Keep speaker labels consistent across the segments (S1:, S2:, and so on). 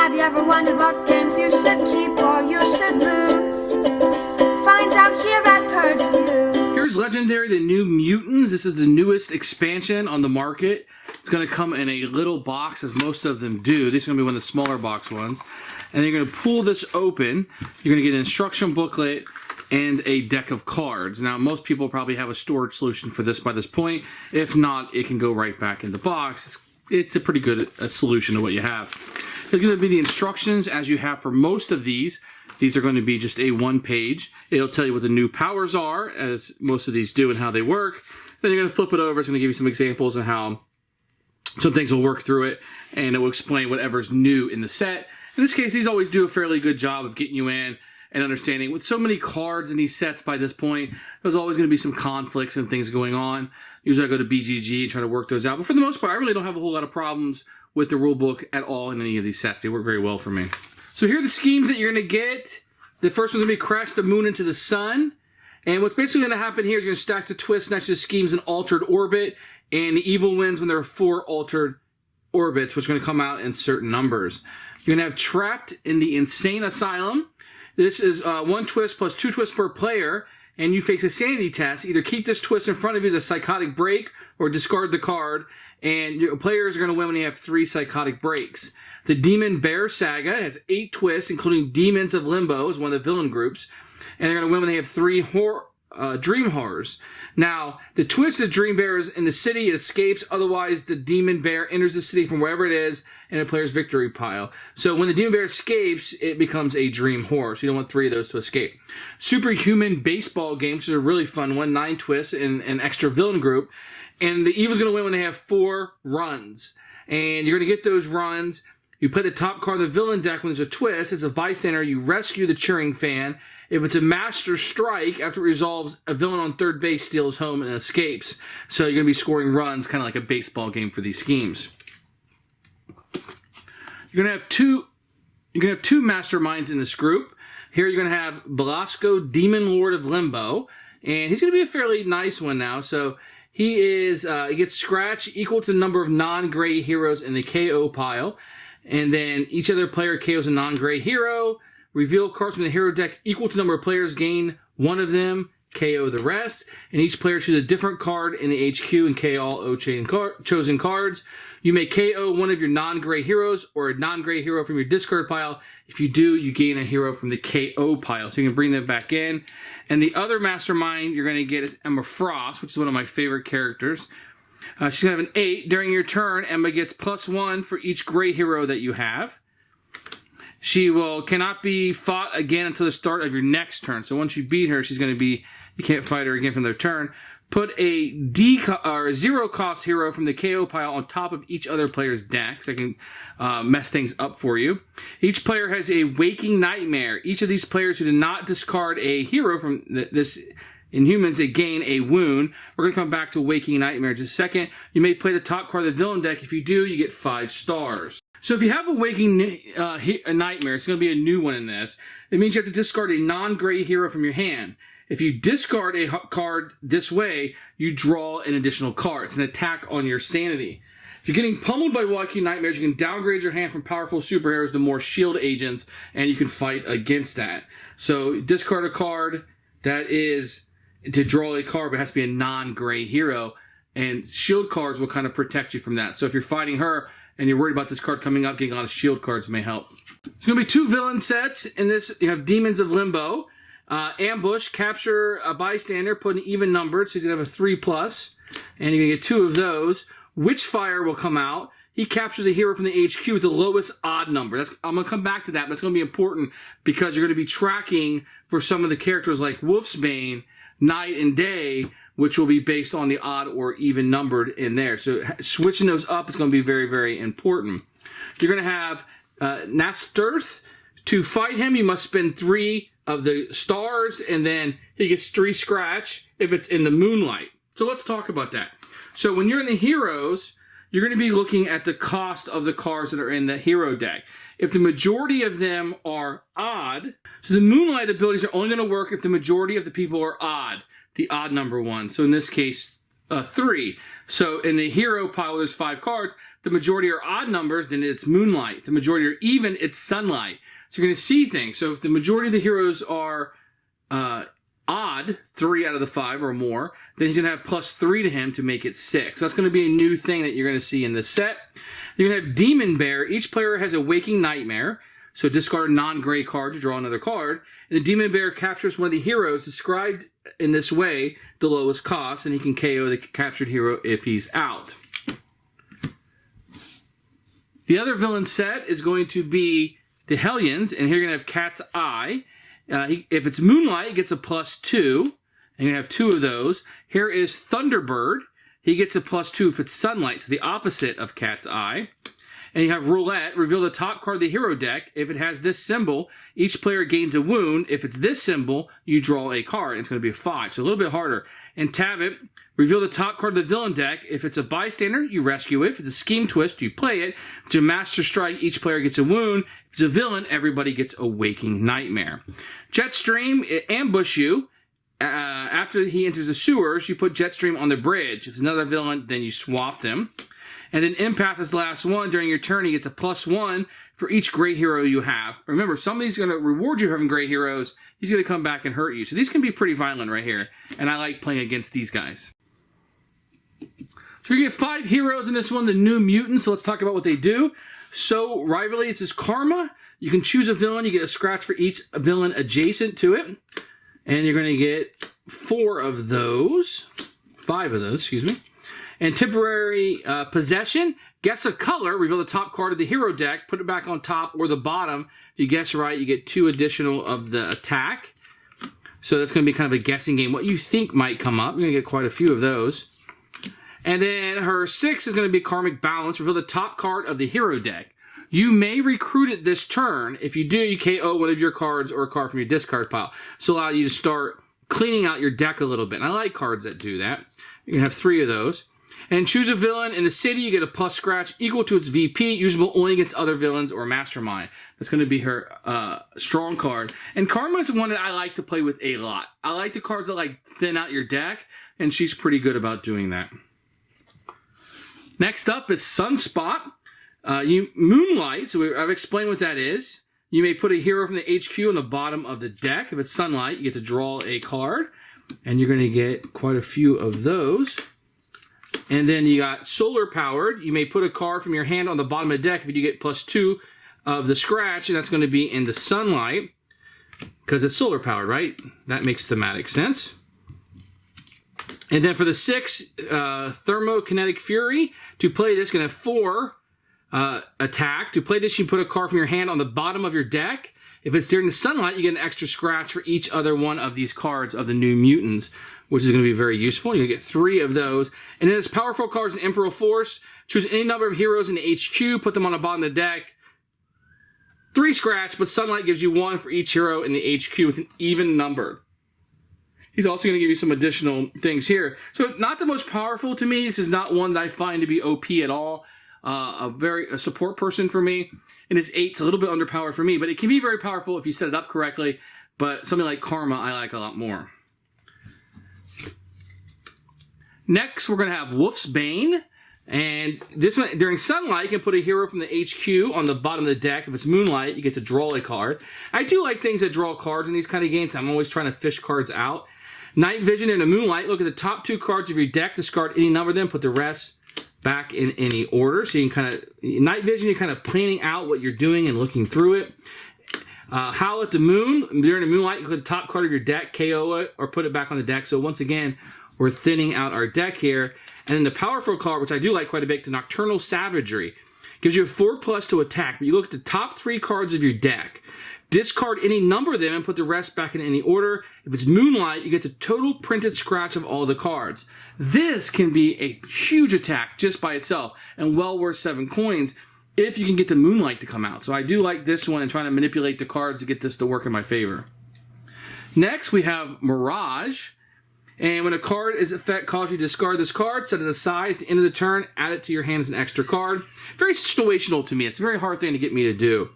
S1: Have you ever wondered what games you should keep or you should lose? Find out here at Purge Reviews.
S2: Here's Legendary the New Mutants. This is the newest expansion on the market. It's going to come in a little box, as most of them do. This is going to be one of the smaller box ones. And you're going to pull this open. You're going to get an instruction booklet and a deck of cards. Now, most people probably have a storage solution for this by this point. If not, it can go right back in the box. It's a pretty good solution to what you have. There's going to be the instructions as you have for most of these. These are going to be just a one-page. It'll tell you what the new powers are, as most of these do, and how they work. Then you're going to flip it over. It's going to give you some examples of how some things will work through it, and it will explain whatever's new in the set. In this case, these always do a fairly good job of getting you in and understanding. With so many cards in these sets by this point, there's always going to be some conflicts and things going on. Usually I go to BGG and try to work those out. But for the most part, I really don't have a whole lot of problems with the rule book at all in any of these sets. They work very well for me. So here are the schemes that you're going to get. The first one's going to be Crash the Moon into the Sun. And what's basically going to happen here is you're going to stack the twists next to the schemes in altered orbit. And the evil wins when there are 4 altered orbits, which are going to come out in certain numbers. You're going to have Trapped in the Insane Asylum. This is 1 twist plus 2 twists per player. And you face a sanity test. Either keep this twist in front of you as a psychotic break or discard the card. And your players are going to win when you have 3 psychotic breaks. The Demon Bear Saga has 8 twists, including Demons of Limbo is one of the villain groups. And they're going to win when they have 3 Dream Horrors. Now, the twist of Dream Bear is in the city, it escapes. Otherwise, the Demon Bear enters the city from wherever it is in a player's victory pile. So when the Demon Bear escapes, it becomes a Dream Horror. So you don't want 3 of those to escape. Superhuman Baseball Game, which is a really fun one. 9 twists in an extra villain group. And the Evil's going to win when they have 4 runs. And you're going to get those runs. You play the top card of the villain deck when there's a twist. As a bystander, you rescue the cheering fan. If it's a master strike, after it resolves, a villain on third base steals home and escapes. So you're going to be scoring runs, kind of like a baseball game for these schemes. You're going to have two masterminds in this group. Here you're going to have Belasco, Demon Lord of Limbo. And he's going to be a fairly nice one now. So he gets scratch equal to the number of non-gray heroes in the KO pile. And then each other player KOs a non-gray hero. Reveal cards from the hero deck equal to the number of players, gain 1 of them, KO the rest. And each player chooses a different card in the HQ and KO all chosen cards. You may KO 1 of your non-gray heroes or a non-gray hero from your discard pile. If you do, you gain a hero from the KO pile. So you can bring them back in. And the other mastermind you're going to get is Emma Frost, which is one of my favorite characters. She's going to have an 8. During your turn, Emma gets +1 for each gray hero that you have. She cannot be fought again until the start of your next turn. So once you beat her, she's going to be, you can't fight her again from their turn. Put a 0 cost hero from the KO pile on top of each other player's deck, so I can mess things up for you. Each player has a Waking Nightmare. Each of these players who did not discard a hero from this Inhumans, they gain a wound. We're going to come back to Waking Nightmare in just a second. You may play the top card of the villain deck. If you do, you get 5 stars. So if you have a Waking Nightmare, it's going to be a new one in this. It means you have to discard a non-gray hero from your hand. If you discard a card this way, you draw an additional card. It's an attack on your sanity. If you're getting pummeled by Waking Nightmares, you can downgrade your hand from powerful superheroes to more shield agents, and you can fight against that. So discard a card that is to draw a card, but it has to be a non-gray hero, and shield cards will kind of protect you from that. So if you're fighting her and you're worried about this card coming up, getting a lot of shield cards may help. There's going to be 2 villain sets in this. You have Demons of Limbo. Ambush, capture a bystander, put an even numbered, so he's going to have a 3+, and you're going to get 2 of those. Witchfire will come out. He captures a hero from the HQ with the lowest odd number. I'm going to come back to that, but it's going to be important because you're going to be tracking for some of the characters like Wolfsbane, Night and Day, which will be based on the odd or even numbered in there. So switching those up is going to be very, very important. You're going to have Nasturth. To fight him, you must spend 3 of the stars, and then he gets 3 scratch if it's in the moonlight. So let's talk about that. So when you're in the heroes, you're going to be looking at the cost of the cards that are in the hero deck. If the majority of them are odd, so the moonlight abilities are only going to work if the majority of the people are odd, the odd number 1. So in this case, 3. So in the hero pile, there's 5 cards. The majority are odd numbers, then it's Moonlight. The majority are even, it's Sunlight. So you're going to see things. So if the majority of the heroes are odd, 3 out of the 5 or more, then he's going to have +3 to him to make it 6. That's going to be a new thing that you're going to see in this set. You're going to have Demon Bear. Each player has a Waking Nightmare. So discard a non-gray card to draw another card. And the Demon Bear captures one of the heroes described in this way, the lowest cost, and he can KO the captured hero if he's out. The other villain set is going to be the Hellions, and here you're going to have Cat's Eye. If it's Moonlight, it gets a +2, and you have 2 of those. Here is Thunderbird. He gets a +2 if it's Sunlight, so the opposite of Cat's Eye. And you have Roulette. Reveal the top card of the hero deck. If it has this symbol, each player gains a wound. If it's this symbol, you draw a card. It's going to be a 5, so a little bit harder. And Tabit. Reveal the top card of the villain deck. If it's a bystander, you rescue it. If it's a scheme twist, you play it. If it's a master strike, each player gets a wound. If it's a villain, everybody gets a Waking Nightmare. Jetstream, ambush you. After he enters the sewers, you put Jetstream on the bridge. If it's another villain, then you swap them. And then Empath is the last one. During your turn, he gets a +1 for each great hero you have. Remember, somebody's going to reward you for having great heroes. He's going to come back and hurt you. So these can be pretty violent right here. And I like playing against these guys. So you get 5 heroes in this one, the New Mutants. So let's talk about what they do. So Rivalry, this is Karma. You can choose a villain. You get a scratch for each villain adjacent to it. And you're going to get 5 of those, excuse me. And Temporary Possession, guess a color, reveal the top card of the hero deck, put it back on top or the bottom. If you guess right, you get 2 additional of the attack. So that's going to be kind of a guessing game. What you think might come up. You're going to get quite a few of those. And then her 6 is going to be Karmic Balance, reveal the top card of the hero deck. You may recruit it this turn. If you do, you KO one of your cards or a card from your discard pile. So allow you to start cleaning out your deck a little bit. And I like cards that do that. You can have 3 of those. And choose a villain. In the city, you get a plus scratch equal to its VP, usable only against other villains or Mastermind. That's going to be her strong card. And Karma is one that I like to play with a lot. I like the cards that like thin out your deck, and she's pretty good about doing that. Next up is Sunspot. Moonlight, so I've explained what that is. You may put a hero from the HQ on the bottom of the deck. If it's Sunlight, you get to draw a card. And you're going to get quite a few of those. And then you got Solar Powered. You may put a card from your hand on the bottom of the deck if you get +2 of the scratch, and that's going to be in the Sunlight because it's solar powered, right? That makes thematic sense. And then for the 6, Thermokinetic Fury. To play this, going to have 4 attack. To play this, you put a card from your hand on the bottom of your deck. If it's during the Sunlight, you get an extra scratch for each other one of these cards of the New Mutants, which is going to be very useful. You're going to get 3 of those. And then it's powerful cards in Emperor Force. Choose any number of heroes in the HQ, put them on the bottom of the deck. 3 scratch, but Sunlight gives you 1 for each hero in the HQ with an even number. He's also going to give you some additional things here. So not the most powerful to me. This is not one that I find to be OP at all. A support person for me. And his 8's a little bit underpowered for me, but it can be very powerful if you set it up correctly. But something like Karma, I like a lot more. Next, we're going to have Wolfsbane. And this one, during Sunlight, you can put a hero from the HQ on the bottom of the deck. If it's Moonlight, you get to draw a card. I do like things that draw cards in these kind of games. I'm always trying to fish cards out. Night Vision and a Moonlight. Look at the top 2 cards of your deck. Discard any number of them. Put the rest back in any order. So you can kind of, Night Vision, you're kind of planning out what you're doing and looking through it. Howl at the Moon. During the Moonlight, you put the top card of your deck, KO it, or put it back on the deck. So once again, we're thinning out our deck here. And then the powerful card, which I do like quite a bit, the Nocturnal Savagery. Gives you a 4+ to attack. But you look at the top 3 cards of your deck. Discard any number of them and put the rest back in any order. If it's Moonlight, you get the total printed scratch of all the cards. This can be a huge attack just by itself and well worth 7 coins if you can get the Moonlight to come out. So I do like this one and trying to manipulate the cards to get this to work in my favor. Next, we have Mirage. And when a card is effect causes you to discard this card, set it aside at the end of the turn, add it to your hand as an extra card. Very situational to me. It's a very hard thing to get me to do.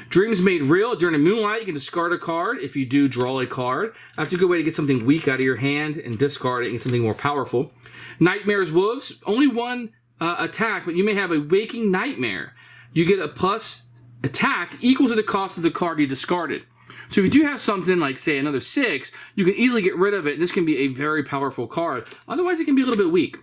S2: Dreams Made Real. During a Moonlight, you can discard a card. If you do, draw a card. That's a good way to get something weak out of your hand and discard it and get something more powerful. Nightmare's Wolves. Only one attack, but you may have a Waking Nightmare. You get a plus attack equal to the cost of the card you discarded. So if you do have something like, say, another 6, you can easily get rid of it, and this can be a very powerful card. Otherwise, it can be a little bit weak.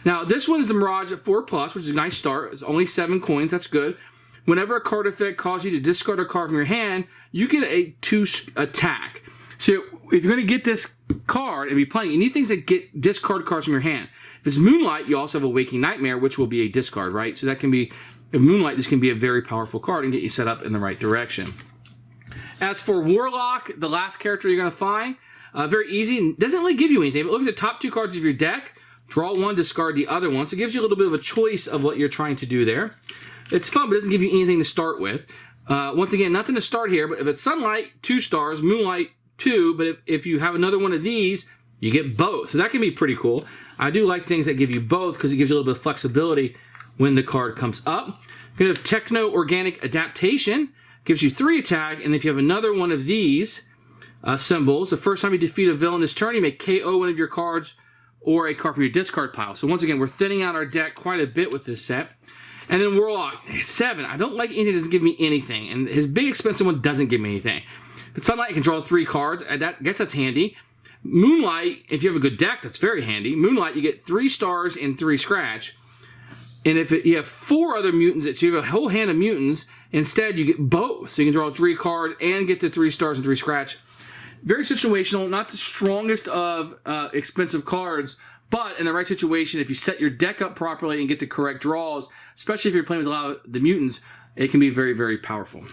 S2: Now, this one is the Mirage at 4+, which is a nice start. It's only 7 coins. That's good. Whenever a card effect causes you to discard a card from your hand, you get a 2 attack. So if you're going to get this card and be playing, you need things that get discard cards from your hand. If it's Moonlight, you also have a Waking Nightmare, which will be a discard, right? So that can be, if Moonlight, this can be a very powerful card and get you set up in the right direction. As for Warlock, the last character you're going to find, very easy. Doesn't really give you anything, but look at the top 2 cards of your deck. Draw one, discard the other one. So it gives you a little bit of a choice of what you're trying to do there. It's fun, but it doesn't give you anything to start with. Once again, nothing to start here, but if it's Sunlight, 2 stars, Moonlight, 2, but if you have another one of these, you get both. So that can be pretty cool. I do like things that give you both because it gives you a little bit of flexibility when the card comes up. You're going to have Techno Organic Adaptation. Gives you 3 attack, and if you have another one of these symbols, the first time you defeat a villain this turn, you may KO one of your cards or a card from your discard pile. So once again, we're thinning out our deck quite a bit with this set. And then Warlock, 7. I don't like anything that doesn't give me anything, and his big expensive one doesn't give me anything. But Sunlight, you can draw 3 cards. I guess that's handy. Moonlight, if you have a good deck, that's very handy. Moonlight, you get 3 stars and 3 scratch. And if you have 4 other mutants, so you have a whole hand of mutants, instead you get both. So you can draw 3 cards and get the 3 stars and 3 scratch. Very situational, not the strongest of expensive cards, but in the right situation, if you set your deck up properly and get the correct draws, especially if you're playing with a lot of the mutants, it can be very, very powerful.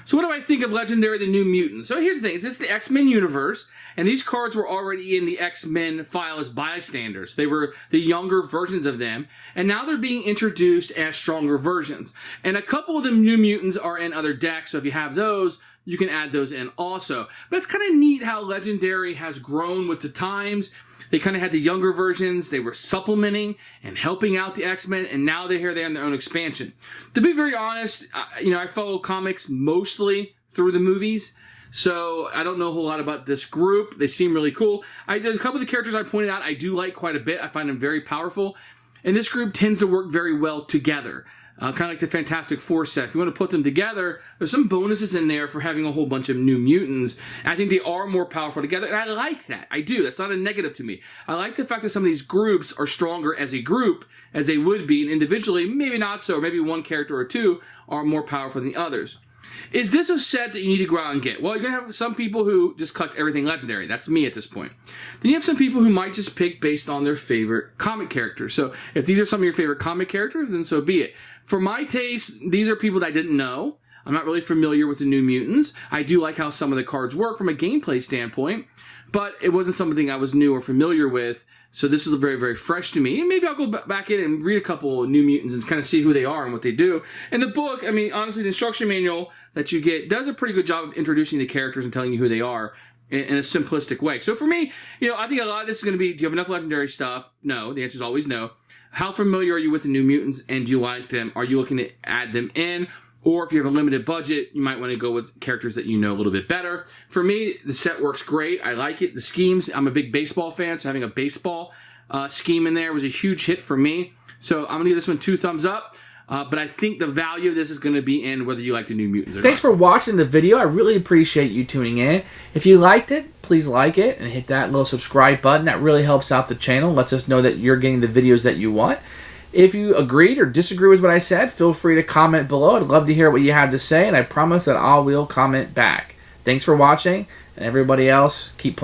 S2: So what do I think of Legendary the New Mutants? So here's the thing. It's the X-Men universe, and these cards were already in the X-Men file as bystanders. They were the younger versions of them, and now they're being introduced as stronger versions. And a couple of the New Mutants are in other decks, so if you have those, you can add those in also. But it's kind of neat how Legendary has grown with the times. They kind of had the younger versions. They were supplementing and helping out the X-Men, and now they're here. They're in their own expansion. To be very honest, I follow comics mostly through the movies, so I don't know a whole lot about this group. They seem really cool. There's a couple of the characters I pointed out I do like quite a bit. I find them very powerful, and this group tends to work very well together. Kind of like the Fantastic Four set. If you want to put them together, there's some bonuses in there for having a whole bunch of new mutants. I think they are more powerful together, and I like that. I do. That's not a negative to me. I like the fact that some of these groups are stronger as a group as they would be, and individually, maybe not so. Maybe one character or 2 are more powerful than the others. Is this a set that you need to go out and get? Well, you're going to have some people who just collect everything Legendary. That's me at this point. Then you have some people who might just pick based on their favorite comic characters. So if these are some of your favorite comic characters, then so be it. For my taste, these are people that I didn't know. I'm not really familiar with the New Mutants. I do like how some of the cards work from a gameplay standpoint, but it wasn't something I was new or familiar with, so this is very, very fresh to me. And maybe I'll go back in and read a couple of New Mutants and kind of see who they are and what they do. And the book, honestly, the instruction manual that you get does a pretty good job of introducing the characters and telling you who they are in a simplistic way. So for me, I think a lot of this is going to be, do you have enough Legendary stuff? No. The answer is always no. How familiar are you with the New Mutants, and do you like them? Are you looking to add them in? Or if you have a limited budget, you might want to go with characters that you know a little bit better. For me, the set works great. I like it. The schemes, I'm a big baseball fan, so having a baseball scheme in there was a huge hit for me. So I'm going to give this one 2 thumbs up. But I think the value of this is going to be in whether you like the New Mutants or not. Thanks for watching the video. I really appreciate you tuning in. If you liked it, please like it and hit that little subscribe button. That really helps out the channel, lets us know that you're getting the videos that you want. If you agreed or disagree with what I said, feel free to comment below. I'd love to hear what you have to say, and I promise that I will comment back. Thanks for watching, and everybody else, keep playing.